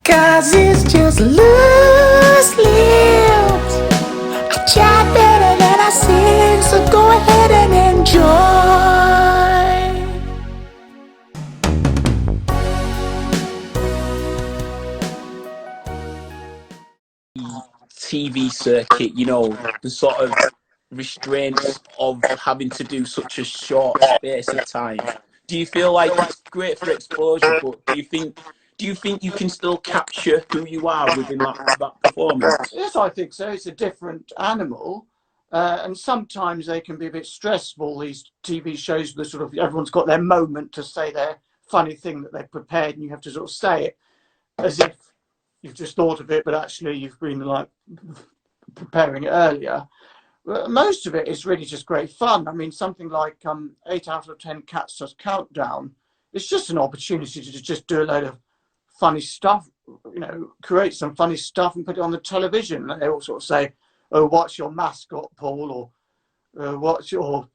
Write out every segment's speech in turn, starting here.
'Cause it's just loose lips. I chat better than I sing, so go ahead and enjoy. TV circuit, you know, the sort of restraints of having to do such a short space of time. Do you feel like it's great for exposure, but do you think you can still capture who you are within that performance? Yes, I think so. It's a different animal. And sometimes they can be a bit stressful, these TV shows, the sort of everyone's got their moment to say their funny thing that they've prepared, and you have to sort of say it as if you've just thought of it, but actually you've been like preparing it earlier. But most of it is really just great fun. I mean, something like 8 out of 10 Cats Does Countdown, it's just an opportunity to just do a load of funny stuff, you know, create some funny stuff and put it on the television. And they all sort of say, oh, what's your mascot, Paul? Or what's your,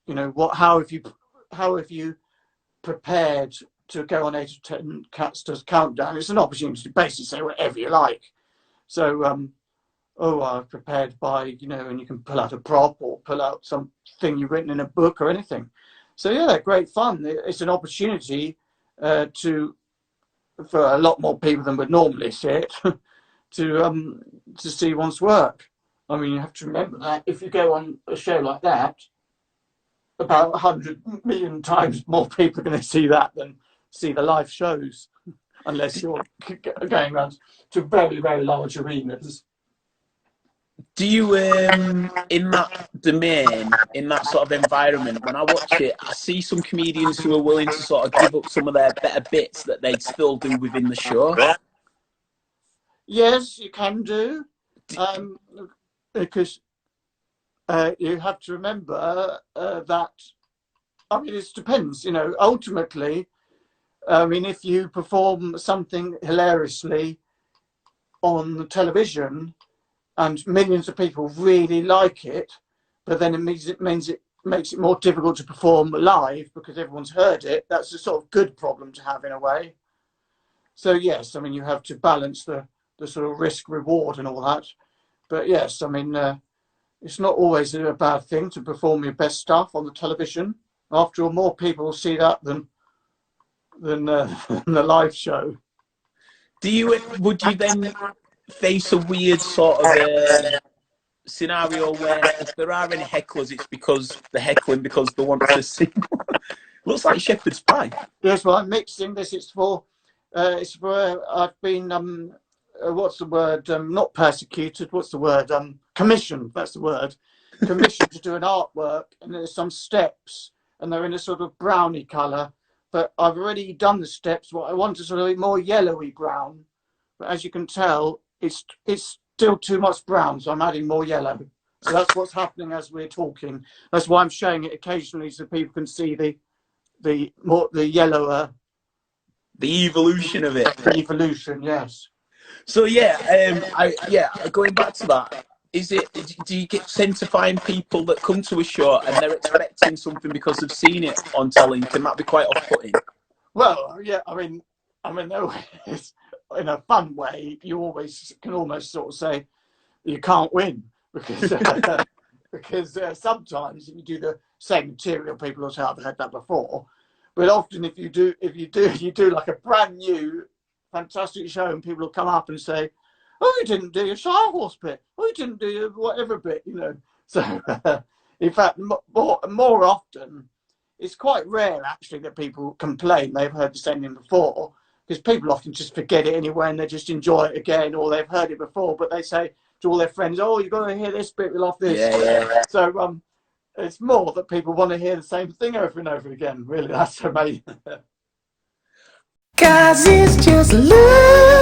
you know, how have you prepared to go on 8 of 10 Cats Does Countdown? It's an opportunity to basically say whatever you like. So, I've prepared by, you know, and you can pull out a prop or pull out something you've written in a book or anything. So yeah, they're great fun. It's an opportunity for a lot more people than would normally see it to see one's work. I mean, you have to remember that if you go on a show like that, about 100 million times more people are going to see that than see the live shows, unless you're going around to very, very large arenas. Do you, in that domain, in that sort of environment, when I watch it, I see some comedians who are willing to sort of give up some of their better bits that they'd still do within the show? Yes, you can do, because you have to remember that, I mean, it depends, you know, ultimately, I mean, if you perform something hilariously on the television and millions of people really like it, but then it makes it makes it more difficult to perform live because everyone's heard it, that's a sort of good problem to have in a way. So yes, I mean, you have to balance the sort of risk reward and all that. But yes, I mean, it's not always a bad thing to perform your best stuff on the television. After all, more people will see that than the live show. Would you then face a weird sort of scenario where if there are any hecklers, it's because they're heckling because they want to sing? Looks like shepherd's pie. Yes, well, I'm mixing this. It's for I've been what's the word? Not persecuted. What's the word? Commissioned. That's the word. Commissioned to do an artwork, and there's some steps, and they're in a sort of browny colour. But I've already done the steps. What I want is sort of more yellowy brown. But as you can tell, it's still too much brown, so I'm adding more yellow. So that's what's happening as we're talking. That's why I'm showing it occasionally so people can see the yellower. The evolution of it. The evolution, yes. So going back to that, do you tend to find people that come to a show and they're expecting something because they've seen it on telly? Can that be quite off-putting? Well, yeah, I mean, always, in a fun way, you always can almost sort of say you can't win because because sometimes if you do the same material, people will say I've heard that before. But often, if you do like a brand new, fantastic show, and people will come up and say, "Oh, you didn't do your Shire Horse bit. Oh, you didn't do your whatever bit," you know. So, in fact, more often, it's quite rare actually that people complain they've heard the same thing before, because people often just forget it anyway and they just enjoy it again, or they've heard it before, but they say to all their friends, "Oh, you've got to hear this bit. We love this." Yeah. So, it's more that people want to hear the same thing over and over again. Really, that's amazing. 'Cause it's just love.